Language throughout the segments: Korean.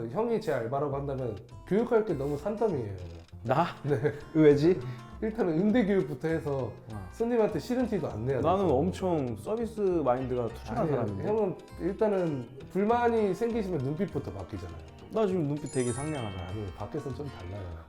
들어서 형이 제 알바라고 한다면 교육할 게 너무 산더미예요. 나? 네. 왜지? 일단은 응대 교육부터 해서 손님한테 싫은 티도 안 내야 돼. 나는 엄청 서비스 마인드가 투철한 아니에요. 사람인데. 형은 일단은 불만이 생기시면 눈빛부터 바뀌잖아요. 나 지금 눈빛 되게 상냥하잖아. 아니 밖에서는 좀 달라요.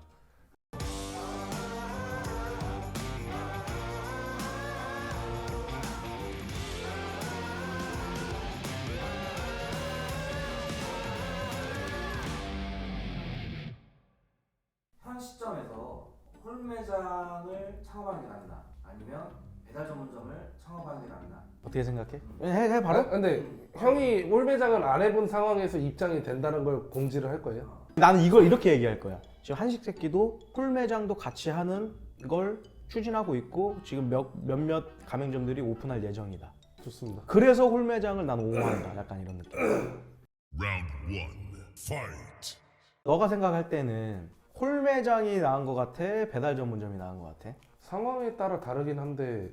현 시점에서 홀매장을 창업하는 게 낫나? 아니면 배달 전문점을 창업하는 게 낫나? 어떻게 생각해? 해 바로? 근데 형이 홀매장을 안 해본 상황에서 입장이 된다는 걸 공지를 할 거예요? 나는 이걸 이렇게 얘기할 거야. 지금 한식새끼도 홀매장도 같이 하는 걸 추진하고 있고 지금 몇몇 가맹점들이 오픈할 예정이다. 좋습니다. 그래서 홀매장을 난 옹호한다. 약간 이런 느낌. Round one, fight. 너가 생각할 때는 홀매장이 나은 것 같아? 배달 전문점이 나은 것 같아? 상황에 따라 다르긴 한데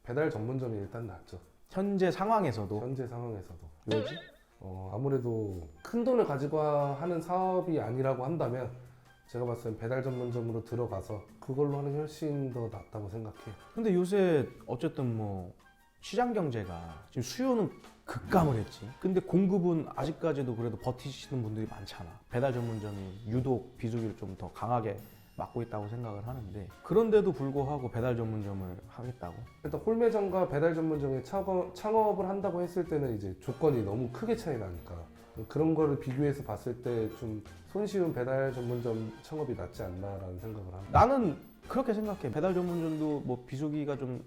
배달 전문점이 일단 낫죠. 현재 상황에서도. 현재 상황에서도. 왜지? 아무래도 큰 돈을 가지고 하는 사업이 아니라고 한다면 제가 봤을 땐 배달 전문점으로 들어가서 그걸로 하는 게 훨씬 더 낫다고 생각해요. 근데 요새 어쨌든 뭐 시장 경제가 지금 수요는 급감을 했지. 근데 공급은 아직까지도 그래도 버티시는 분들이 많잖아. 배달 전문점이 유독 비수기를 좀 더 강하게 맡고 있다고 생각을 하는데 그런데도 불구하고 배달 전문점을 하겠다고? 일단 홀매장과 배달 전문점의 창업을 한다고 했을 때는 이제 조건이 너무 크게 차이 나니까 그런 거를 비교해서 봤을 때 좀 손쉬운 배달 전문점 창업이 낫지 않나라는 생각을 합니다. 나는 그렇게 생각해. 배달 전문점도 뭐 비수기가 좀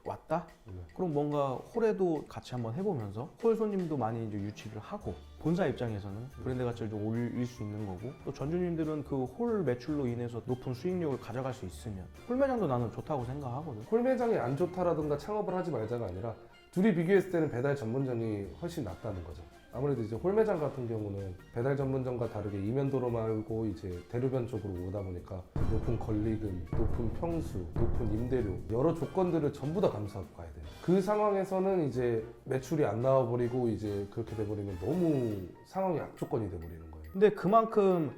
왔다? 네. 그럼 뭔가 홀에도 같이 한번 해보면서 홀 손님도 많이 이제 유치를 하고 본사 입장에서는 브랜드 가치를 좀 올릴 수 있는 거고 또 전주님들은 그 홀 매출로 인해서 높은 수익력을 가져갈 수 있으면 홀 매장도 나는 좋다고 생각하거든. 홀매장이 안 좋다라든가 창업을 하지 말자가 아니라 둘이 비교했을 때는 배달 전문점이 훨씬 낫다는 거죠. 아무래도 이제 홀매장 같은 경우는 배달 전문점과 다르게 이면도로 말고 이제 대로변 쪽으로 오다 보니까 높은 권리금, 높은 평수, 높은 임대료 여러 조건들을 전부 다 감수하고 가야 돼요. 그 상황에서는 이제 매출이 안 나와버리고 이제 그렇게 돼버리면 너무 상황이 악조건이 돼버리는 거예요. 근데 그만큼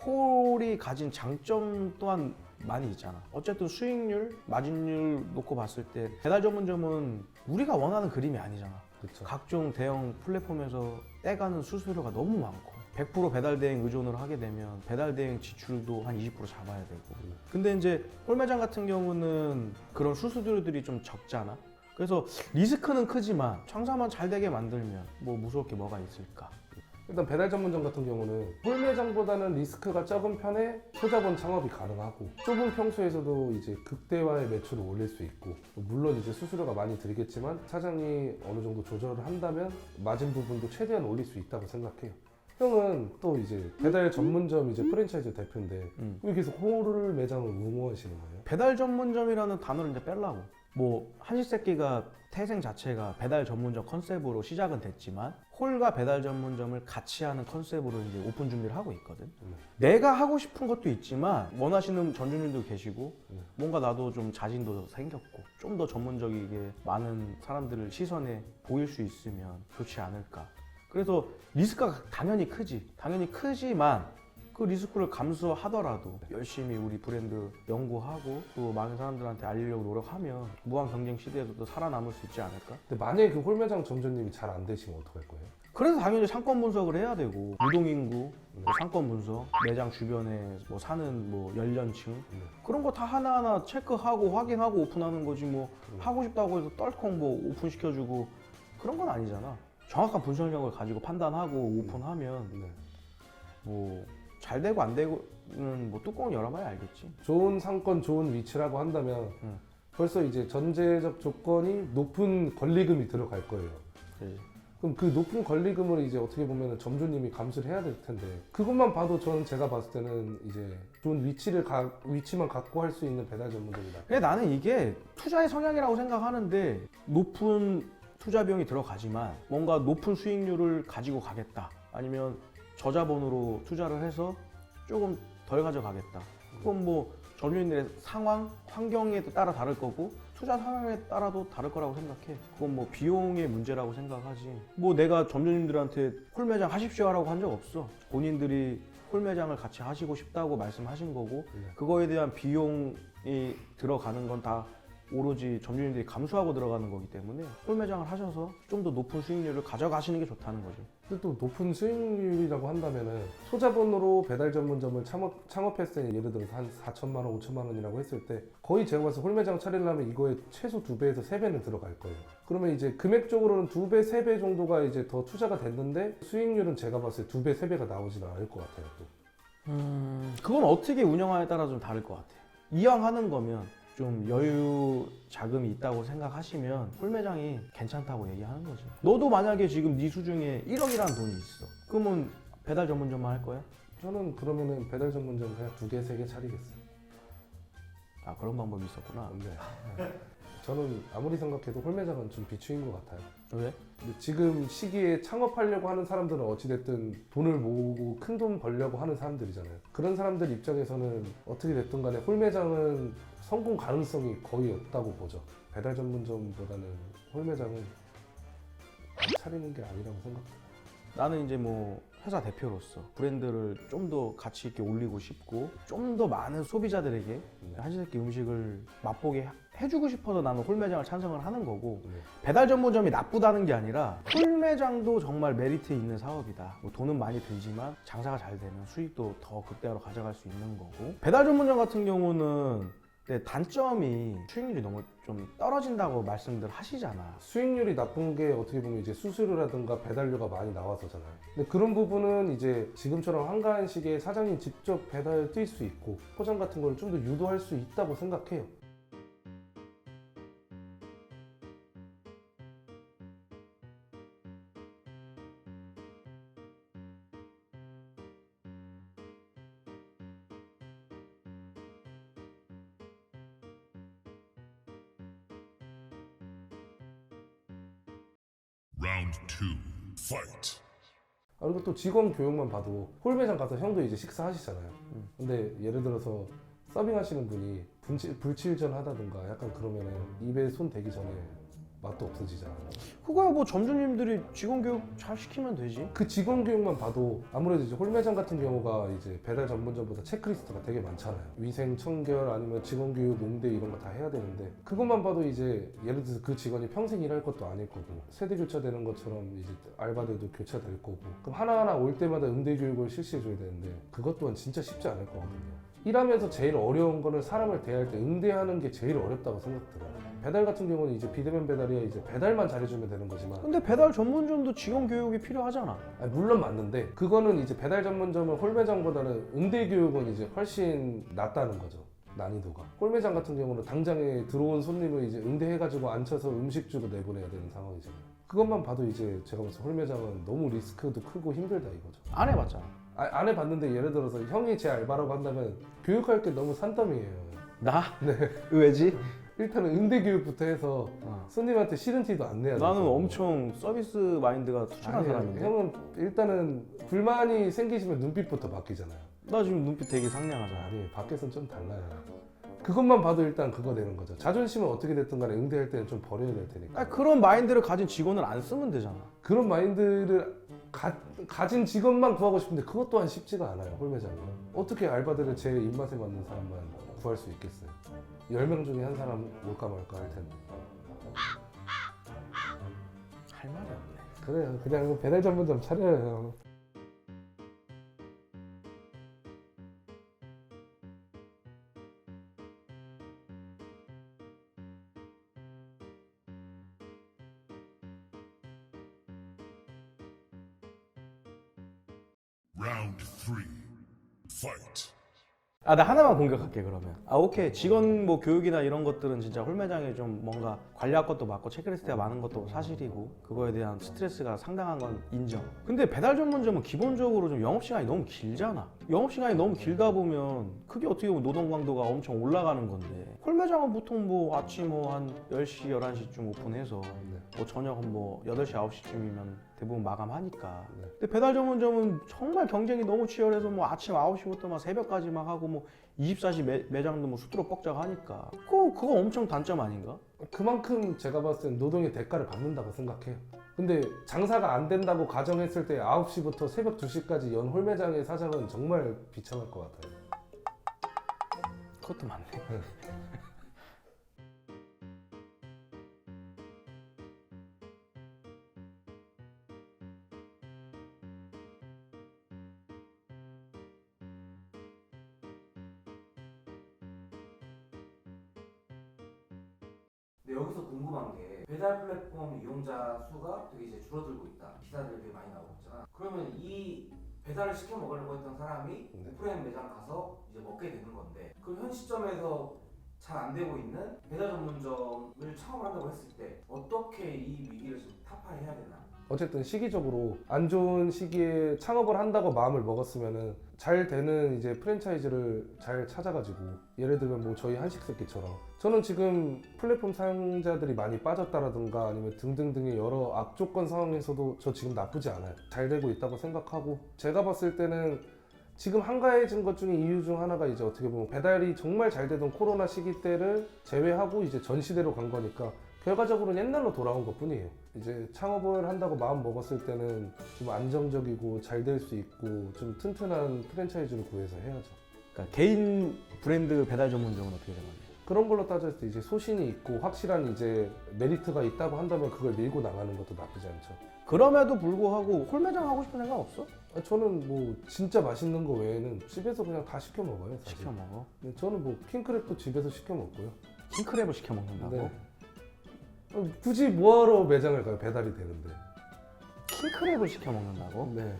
홀이 가진 장점 또한 많이 있잖아. 어쨌든 수익률, 마진율 놓고 봤을 때 배달 전문점은 우리가 원하는 그림이 아니잖아. 그렇죠. 각종 대형 플랫폼에서 떼가는 수수료가 너무 많고 100% 배달 대행 의존을 하게 되면 배달 대행 지출도 한 20% 잡아야 되고 근데 이제 홀매장 같은 경우는 그런 수수료들이 좀 적잖아. 그래서 리스크는 크지만 장사만 잘 되게 만들면 뭐 무서울 게 뭐가 있을까. 일단 배달 전문점 같은 경우는 홀매장보다는 리스크가 적은 편에 소자본 창업이 가능하고 좁은 평수에서도 이제 극대화의 매출을 올릴 수 있고 물론 이제 수수료가 많이 들겠지만 사장이 어느 정도 조절을 한다면 마진 부분도 최대한 올릴 수 있다고 생각해요. 형은 또 이제 배달 전문점 이제 프랜차이즈 대표인데 왜 계속 홀 매장을 옹호하시는 거예요? 배달 전문점이라는 단어를 이제 빼려고. 뭐 한식새끼가 태생 자체가 배달 전문점 컨셉으로 시작은 됐지만 홀과 배달 전문점을 같이 하는 컨셉으로 이제 오픈 준비를 하고 있거든. 내가 하고 싶은 것도 있지만 원하시는 전주님도 계시고 뭔가 나도 좀 자신도 생겼고 좀 더 전문적이게 많은 사람들을 시선에 보일 수 있으면 좋지 않을까. 그래서 리스크가 당연히 크지. 당연히 크지만 그 리스크를 감수하더라도 열심히 우리 브랜드 연구하고 또 많은 사람들한테 알리려고 노력하면 무한 경쟁 시대에서도 살아남을 수 있지 않을까? 근데 만약에 그 홀매장 점주님이 잘 안 되시면 어떡할 거예요? 그래서 당연히 상권 분석을 해야 되고 유동인구, 뭐 상권 분석, 매장 주변에 뭐 사는 뭐 연령층 그런 거 다 하나하나 체크하고 확인하고 오픈하는 거지 뭐 하고 싶다고 해서 떨컹 뭐 오픈시켜주고 그런 건 아니잖아. 정확한 분석력을 가지고 판단하고 오픈하면 네. 뭐 잘 되고 안 되고는 뭐 뚜껑을 열어봐야 알겠지. 좋은 상권, 좋은 위치라고 한다면 벌써 이제 전제적 조건이 높은 권리금이 들어갈 거예요. 그치. 그럼 그 높은 권리금을 이제 어떻게 보면 점주님이 감수를 해야 될 텐데 그것만 봐도 저는 제가 봤을 때는 이제 좋은 위치만 갖고 할 수 있는 배달 전문점이다. 근데 나는 이게 투자의 성향이라고 생각하는데 높은 투자 비용이 들어가지만 뭔가 높은 수익률을 가지고 가겠다. 아니면 저자본으로 투자를 해서 조금 덜 가져가겠다. 그건 뭐 점주님들의 상황, 환경에 따라 다를 거고 투자 상황에 따라도 다를 거라고 생각해. 그건 뭐 비용의 문제라고 생각하지. 뭐 내가 점주님들한테 홀매장 하십시오 하라고 한 적 없어. 본인들이 홀매장을 같이 하시고 싶다고 말씀하신 거고 그거에 대한 비용이 들어가는 건 다 오로지 점주님들이 감수하고 들어가는 거기 때문에 홀매장을 하셔서 좀 더 높은 수익률을 가져가시는 게 좋다는 거지. 근데 또 높은 수익률이라고 한다면은 소자본으로 배달 전문점을 창업했을 때 예를 들어서 한 4천만 원, 5천만 원이라고 했을 때 거의 제가 봤을 때 홀매장 차리려면 이거에 최소 2배에서 3배는 들어갈 거예요. 그러면 이제 금액적으로는 2배, 3배 정도가 이제 더 투자가 됐는데 수익률은 제가 봤을 때 2배, 3배가 나오지는 않을 것 같아요. 또. 그건 어떻게 운영하에 따라 좀 다를 것 같아. 이왕 하는 거면 좀 여유 자금이 있다고 생각하시면 홀매장이 괜찮다고 얘기하는 거지. 너도 만약에 지금 네 수중에 1억이라는 돈이 있어. 그러면 배달 전문점만 할 거야? 저는 그러면은 배달 전문점 그냥 2개, 3개 차리겠어요. 아 그런 방법이 있었구나. 근데 저는 아무리 생각해도 홀매장은 좀 비추인 것 같아요. 왜? 근데 지금 시기에 창업하려고 하는 사람들은 어찌됐든 돈을 모으고 큰 돈 벌려고 하는 사람들이잖아요. 그런 사람들 입장에서는 어떻게 됐든 간에 홀매장은 성공 가능성이 거의 없다고 보죠. 배달 전문점보다는 홀매장은 차리는 게 아니라고 생각해요. 나는 이제 뭐 회사 대표로서 브랜드를 좀 더 가치 있게 올리고 싶고 좀 더 많은 소비자들에게 한시세끼 음식을 맛보게 해주고 싶어서 나는 홀매장을 찬성을 하는 거고 네. 배달 전문점이 나쁘다는 게 아니라 홀매장도 정말 메리트 있는 사업이다. 뭐 돈은 많이 들지만 장사가 잘 되면 수익도 더 극대화로 가져갈 수 있는 거고 배달 전문점 같은 경우는 근데 단점이 수익률이 너무 좀 떨어진다고 말씀들 하시잖아. 수익률이 나쁜 게 어떻게 보면 이제 수수료라든가 배달료가 많이 나와서잖아요. 근데 그런 부분은 이제 지금처럼 한가한 시기에 사장님 직접 배달 뛸 수 있고 포장 같은 걸 좀 더 유도할 수 있다고 생각해요. Round 2. Fight. 아, 그리고 또 직원 교육만 봐도 홀매장 가서 형도 이제 식사하시잖아요. 근데 예를 들어서 서빙하시는 분이 불칠전 하다든가 약간 그러면은 입에 손 대기 전에 맛도 없어지잖아. 그거야 뭐 점주님들이 직원 교육 잘 시키면 되지. 그 직원 교육만 봐도 아무래도 이제 홀매장 같은 경우가 이제 배달 전문점보다 체크리스트가 되게 많잖아요. 위생, 청결 아니면 직원 교육, 응대 이런 거 다 해야 되는데 그것만 봐도 이제 예를 들어서 그 직원이 평생 일할 것도 아닐 거고 세대 교체되는 것처럼 이제 알바들도 교체될 거고 그럼 하나하나 올 때마다 응대 교육을 실시해 줘야 되는데 그것 또한 진짜 쉽지 않을 거거든요. 일하면서 제일 어려운 거는 사람을 대할 때 응대하는 게 제일 어렵다고 생각들어요. 배달 같은 경우는 이제 비대면 배달이야 이제 배달만 잘해주면 되는 거지만 근데 배달 전문점도 직원 교육이 필요하잖아. 아니, 물론 맞는데 그거는 이제 배달 전문점은 홀매장보다는 응대 교육은 이제 훨씬 낫다는 거죠. 난이도가. 홀매장 같은 경우는 당장에 들어온 손님을 이제 응대해가지고 앉혀서 음식 주고 내보내야 되는 상황이잖아요. 그것만 봐도 이제 제가 봤을 때 홀매장은 너무 리스크도 크고 힘들다 이거죠. 안 해봤잖아. 안 해봤는데 예를 들어서 형이 제 알바라고 한다면 교육할 게 너무 산더미예요. 나? 네. 왜지? 일단은 응대 교육부터 해서 손님한테 싫은 티도 안 내야 돼. 나는 엄청 서비스 마인드가 투철한 사람인데. 형은 일단은 불만이 생기시면 눈빛부터 바뀌잖아요. 나 지금 눈빛 되게 상냥하잖아. 아니 밖에서는 좀 달라요. 그것만 봐도 일단 그거 되는 거죠. 자존심은 어떻게 됐든 간에 응대할 때는 좀 버려야 될 테니까. 아니, 그런 마인드를 가진 직원을 안 쓰면 되잖아. 그런 마인드를 가진 직원만 구하고 싶은데 그것 또한 쉽지가 않아요. 홀매장은. 어떻게 알바들을 제 입맛에 맞는 사람만 구할 수 있겠어요. 10명 중에 한 사람 올까 말까 할 텐데. 할 말이 없네. 그래요. 그냥 배달 전문점 차려요. Round 3. Fight. 아, 나 하나만 공격할게 그러면. 아, 오케이. 직원 뭐 교육이나 이런 것들은 진짜 홀매장에 좀 뭔가 관리할 것도 많고 체크리스트가 많은 것도 사실이고 그거에 대한 스트레스가 상당한 건 인정. 근데 배달 전문점은 기본적으로 좀 영업시간이 너무 길잖아. 영업시간이 너무 길다 보면 그게 어떻게 보면 노동 강도가 엄청 올라가는 건데 홀매장은 보통 뭐 아침 뭐 한 10시, 11시쯤 오픈해서 뭐 저녁은 뭐 8시, 9시쯤이면 대부분 마감하니까. 근데 배달 전문점은 정말 경쟁이 너무 치열해서 뭐 아침 9시부터 막 새벽까지 막 하고 뭐 24시 매장도 뭐 수두룩 뻑적 하니까 그거 엄청 단점 아닌가? 그만큼 제가 봤을 땐 노동의 대가를 받는다고 생각해요. 근데 장사가 안 된다고 가정했을 때 9시부터 새벽 2시까지 연 홀매장의 사장은 정말 비참할 것 같아요. 그것도 맞네. 근데 여기서 궁금한 게 배달 플랫폼 이용자 수가 되게 이제 줄어들고 있다. 기사들이 되게 많이 나오고 있잖아. 그러면 이 배달을 시켜 먹으려고 했던 사람이 네. 오프라인 매장 가서 이제 먹게 되는 건데 그럼 현 시점에서 잘 안 되고 있는 배달 전문점을 창업을 한다고 했을 때 어떻게 이 위기를 좀 타파해야 되나? 어쨌든 시기적으로 안 좋은 시기에 창업을 한다고 마음을 먹었으면은 잘 되는 이제 프랜차이즈를 잘 찾아가지고 예를 들면 뭐 저희 한식새끼처럼 저는 지금 플랫폼 사용자들이 많이 빠졌다라든가 아니면 등등등의 여러 악조건 상황에서도 저 지금 나쁘지 않아요. 잘 되고 있다고 생각하고 제가 봤을 때는 지금 한가해진 것 중에 이유 중 하나가 이제 어떻게 보면 배달이 정말 잘 되던 코로나 시기 때를 제외하고 이제 전 시대로 간 거니까 결과적으로는 옛날로 돌아온 것 뿐이에요. 이제 창업을 한다고 마음 먹었을 때는 좀 안정적이고 잘 될 수 있고 좀 튼튼한 프랜차이즈를 구해서 해야죠. 그러니까 개인 브랜드 배달 전문점은 어떻게 생각해요? 그런 걸로 따졌을 때 이제 소신이 있고 확실한 이제 메리트가 있다고 한다면 그걸 밀고 나가는 것도 나쁘지 않죠. 그럼에도 불구하고 홀매장 하고 싶은 생각 없어? 저는 뭐 진짜 맛있는 거 외에는 집에서 그냥 다 시켜 먹어요. 사실. 시켜 먹어. 저는 뭐 킹크랩도 집에서 시켜 먹고요. 킹크랩을 시켜 먹는다고? 네. 굳이 뭐하러 매장을 가요? 배달이 되는데. 킹크랩을 시켜 먹는다고? 네.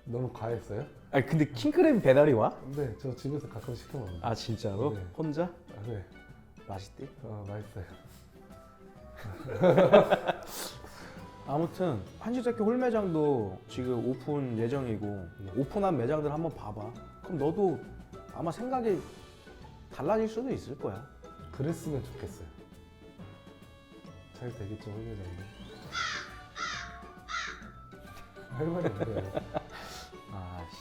너무 과했어요? 아니 근데 킹크랩이 배달이 와? 네, 저 집에서 가끔 시켜 먹어요. 아 진짜로? 네. 혼자? 아, 네. 맛있대? 맛있어요. 아무튼 한식새끼 홀매장도 지금 오픈 예정이고 오픈한 매장들 한번 봐봐. 그럼 너도 아마 생각이 달라질 수도 있을 거야. 그랬으면 좋겠어요. 잘 되겠죠, 홀매장도. 할 말이 없네요. 아씨.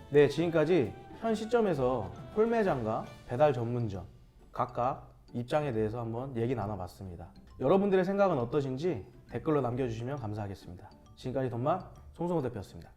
네, 지금까지 현 시점에서 홀매장과 배달 전문점 각각 입장에 대해서 한번 얘기 나눠봤습니다. 여러분들의 생각은 어떠신지 댓글로 남겨주시면 감사하겠습니다. 지금까지 돈마 송성호 대표였습니다.